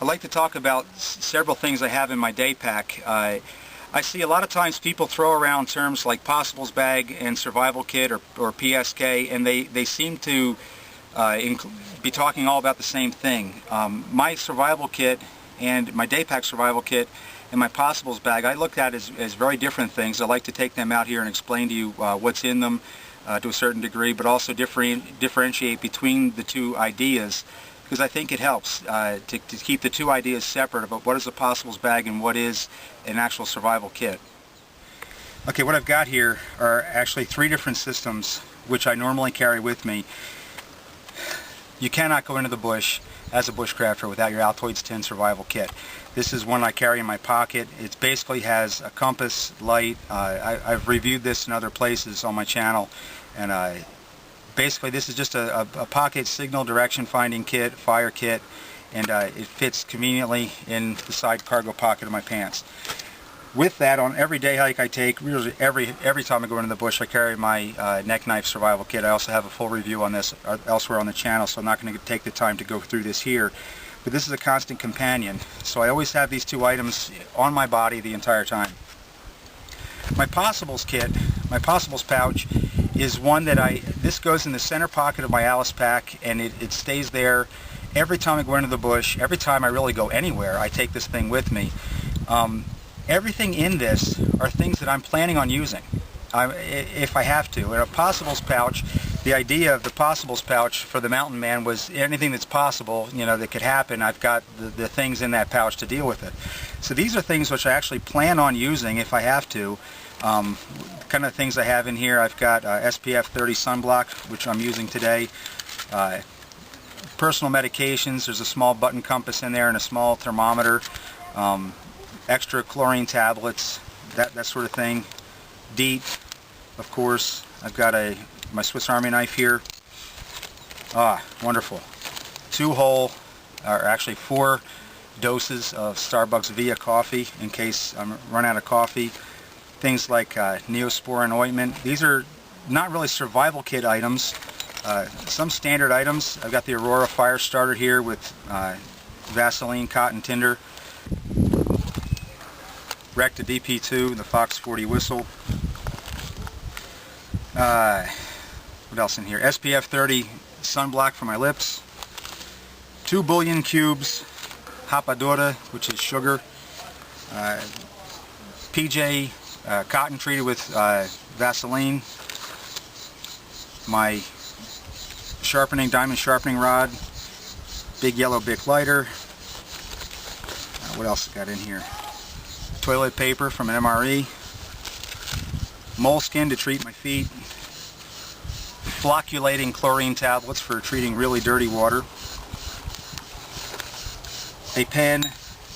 like to talk about several things I have in my day pack. I see a lot of times people throw around terms like possibles bag and survival kit or PSK, and they seem to be talking all about the same thing. My survival kit and my day pack survival kit and my possibles bag, I look at as very different things. I like to take them out here and explain to you what's in them to a certain degree, but also differentiate between the two ideas, because I think it helps to keep the two ideas separate about what is a possibles bag and what is an actual survival kit. Okay, what I've got here are actually three different systems which I normally carry with me. You cannot go into the bush as a bushcrafter without your Altoids Tin Survival Kit. This is one I carry in my pocket. It basically has a compass, light. I've reviewed this in other places on my channel, and basically this is just a pocket signal direction finding kit, fire kit, and it fits conveniently in the side cargo pocket of my pants. With that, on every day hike I take, usually every time I go into the bush, I carry my neck knife survival kit. I also have a full review on this elsewhere on the channel, so I'm not going to take the time to go through this here. But this is a constant companion, so I always have these two items on my body the entire time. My possibles kit, my possibles pouch, is one that this goes in the center pocket of my Alice pack, and it stays there every time I go into the bush. Every time I really go anywhere, I take this thing with me. Everything in this are things that I'm planning on using if I have to. In a possibles pouch, the idea of the possibles pouch for the mountain man was anything that's possible, you know, that could happen, I've got the things in that pouch to deal with it. So these are things which I actually plan on using if I have to. Kind of things I have in here, I've got SPF 30 sunblock, which I'm using today. Personal medications, there's a small button compass in there and a small thermometer. Extra chlorine tablets, that sort of thing. DEET, of course. I've got my Swiss Army knife here. Wonderful. 4 doses of Starbucks Via coffee in case I run out of coffee. Things like Neosporin ointment. These are not really survival kit items. Some standard items. I've got the Aurora fire starter here with Vaseline, cotton tinder. Recta DP2, the Fox 40 whistle. What else in here? SPF 30 sunblock for my lips. 2 bouillon cubes, Rapadura, which is sugar. PJ cotton treated with Vaseline. My diamond sharpening rod. Big yellow Bic lighter. What else I got in here? Toilet paper from an MRE, moleskin to treat my feet, flocculating chlorine tablets for treating really dirty water, a pen.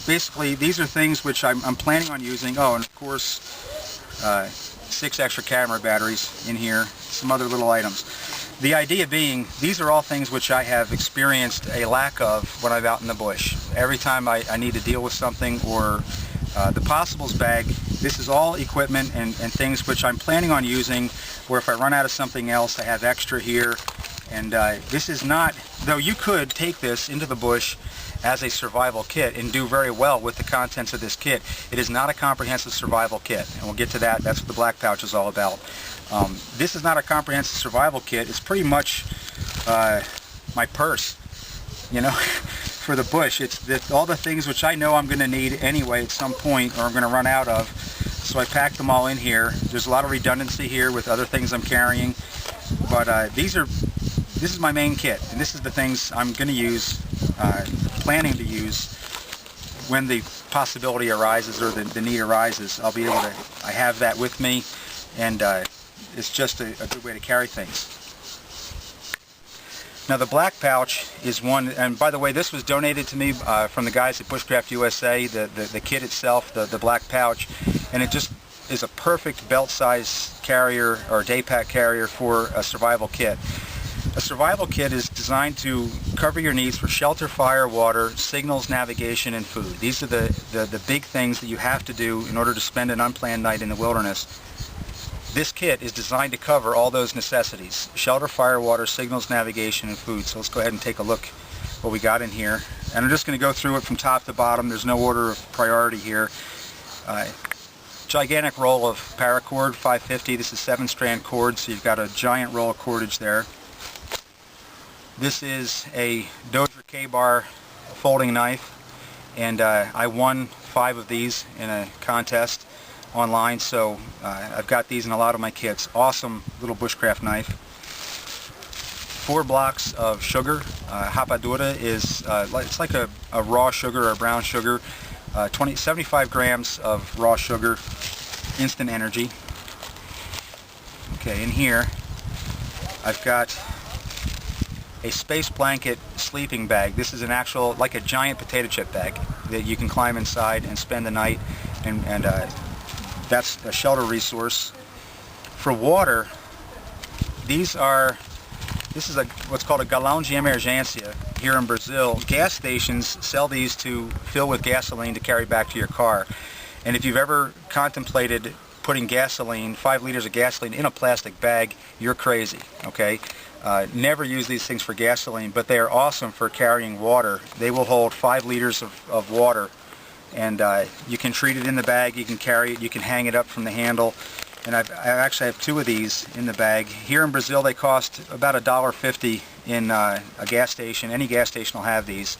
Basically, these are things which I'm planning on using. Oh, and of course, 6 extra camera batteries in here, some other little items. The idea being, these are all things which I have experienced a lack of when I'm out in the bush. Every time I need to deal with something, or the possibles bag, this is all equipment and things which I'm planning on using, where if I run out of something else, I have extra here. And this is not, though you could take this into the bush as a survival kit and do very well with the contents of this kit. It is not a comprehensive survival kit, and we'll get to that. That's what the black pouch is all about. This is not a comprehensive survival kit. It's pretty much my purse, you know, for the bush. It's all the things which I know I'm going to need anyway at some point, or I'm going to run out of. So I packed them all in here. There's a lot of redundancy here with other things I'm carrying, but this is my main kit, and this is the things I'm going to use, planning to use when the possibility arises or the need arises. I'll be able to. I have that with me, and it's just a good way to carry things. Now the black pouch is one, and by the way, this was donated to me from the guys at Bushcraft USA, the kit itself, the black pouch, and it just is a perfect belt size carrier or day pack carrier for a survival kit. A survival kit is designed to cover your needs for shelter, fire, water, signals, navigation, and food. These are the big things that you have to do in order to spend an unplanned night in the wilderness. This kit is designed to cover all those necessities: shelter, fire, water, signals, navigation, and food. So let's go ahead and take a look what we got in here. And I'm just going to go through it from top to bottom. There's no order of priority here. Gigantic roll of Paracord 550. This is 7-strand cord, so you've got a giant roll of cordage there. This is a Dozier K-bar folding knife, and I won 5 of these in a contest online, so I've got these in a lot of my kits. Awesome little bushcraft knife. 4 blocks of sugar. Rapadura is it's like a raw sugar or brown sugar. 75 grams of raw sugar, instant energy. Okay, in here I've got a space blanket sleeping bag. This is an actual, like a giant potato chip bag that you can climb inside and spend the night, and that's a shelter resource. For water, this is what's called a galão de emergência here in Brazil. Gas stations sell these to fill with gasoline to carry back to your car. And if you've ever contemplated putting gasoline, 5 liters of gasoline in a plastic bag, you're crazy, okay? Never use these things for gasoline, but they are awesome for carrying water. They will hold 5 liters of water, and you can treat it in the bag, you can carry it, you can hang it up from the handle. And I actually have 2 of these in the bag. Here in Brazil they cost about $1.50 in a gas station. Any gas station will have these.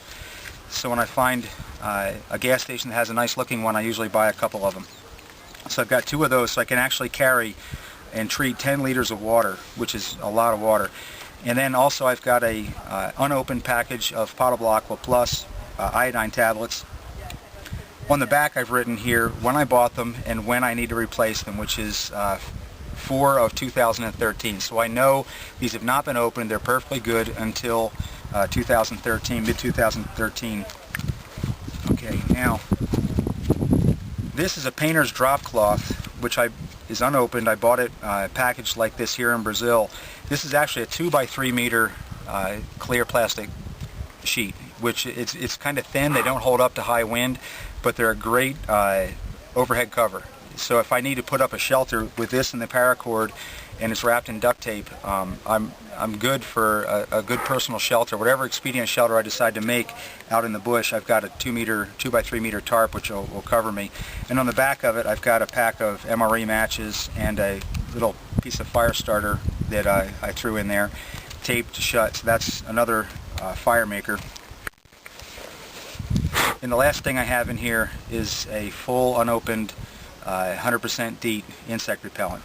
So when I find a gas station that has a nice looking one, I usually buy a couple of them. So I've got 2 of those, so I can actually carry and treat 10 liters of water, which is a lot of water. And then also I've got a unopened package of Potable Aqua Plus iodine tablets. On the back I've written here when I bought them and when I need to replace them, which is 4 of 2013. So I know these have not been opened. They're perfectly good until 2013, mid-2013. Okay, now this is a painter's drop cloth, which is unopened. I bought it packaged like this here in Brazil. This is actually a 2x3 meter clear plastic sheet, which it's kind of thin. They don't hold up to high wind, but they're a great overhead cover. So if I need to put up a shelter with this and the paracord, and it's wrapped in duct tape, I'm good for a good personal shelter. Whatever expedient shelter I decide to make out in the bush, I've got a 2x3 meter tarp which will cover me. And on the back of it, I've got a pack of MRE matches and a little piece of fire starter that I threw in there, taped shut. So that's another fire maker. And the last thing I have in here is a full unopened 100% DEET insect repellent.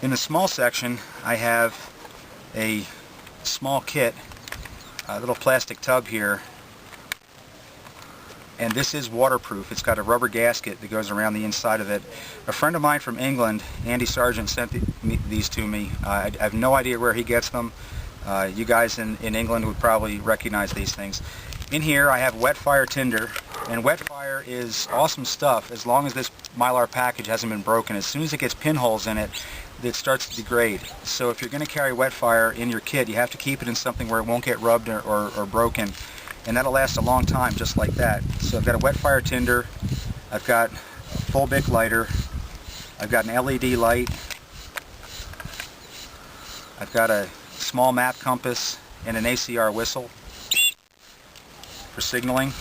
In the small section I have a small kit, a little plastic tub here, and this is waterproof. It's got a rubber gasket that goes around the inside of it. A friend of mine from England, Andy Sargent, sent these to me. I have no idea where he gets them. You guys in England would probably recognize these things. In here I have wet Fire Tinder, and wet fire is awesome stuff as long as this Mylar package hasn't been broken. As soon as it gets pinholes in it, it starts to degrade. So if you're going to carry wet fire in your kit, you have to keep it in something where it won't get rubbed or broken, and that'll last a long time just like that. So I've got a wet Fire Tinder, I've got a full Bic lighter, I've got an LED light, I've got a small map compass and an ACR whistle for signaling,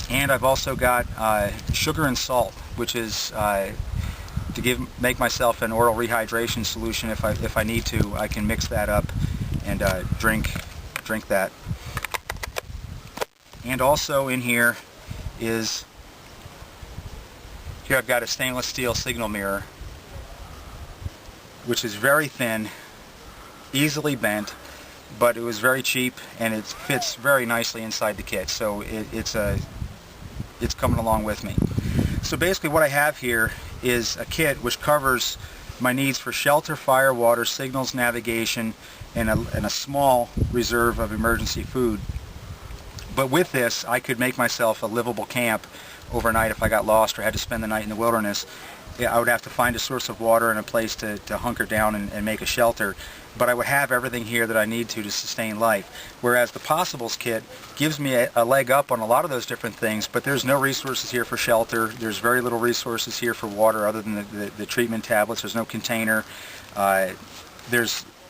and I've also got sugar and salt, which is to make myself an oral rehydration solution. If I need to, I can mix that up and drink that. And also in here I've got a stainless steel signal mirror, which is very thin, easily bent, but it was very cheap and it fits very nicely inside the kit. So it's coming along with me. So basically what I have here is a kit which covers my needs for shelter, fire, water, signals, navigation, and a small reserve of emergency food. But with this, I could make myself a livable camp overnight if I got lost or had to spend the night in the wilderness. I would have to find a source of water and a place to hunker down and make a shelter. But I would have everything here that I need to sustain life. Whereas the Possibles kit gives me a leg up on a lot of those different things, but there's no resources here for shelter. There's very little resources here for water other than the treatment tablets. There's no container.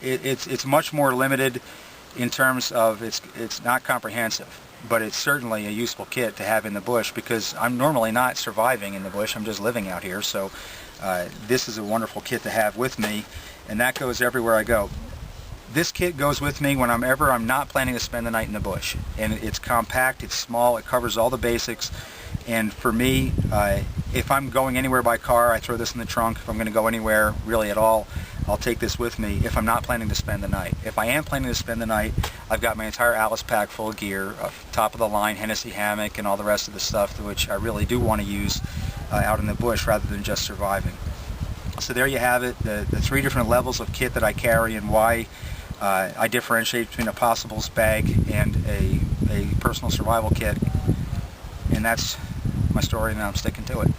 it's much more limited in terms of it's not comprehensive, but it's certainly a useful kit to have in the bush, because I'm normally not surviving in the bush, I'm just living out here. So this is a wonderful kit to have with me, and that goes everywhere I go. This kit goes with me whenever I'm not planning to spend the night in the bush, and it's compact, it's small, it covers all the basics. And for me, if I'm going anywhere by car, I throw this in the trunk. If I'm going to go anywhere really at all, I'll take this with me if I'm not planning to spend the night. If I am planning to spend the night, I've got my entire Alice pack full of gear, top of the line Hennessy hammock and all the rest of the stuff which I really do want to use out in the bush rather than just surviving. So there you have it, the 3 different levels of kit that I carry, and why I differentiate between a possibles bag and a personal survival kit. And that's my story, and I'm sticking to it.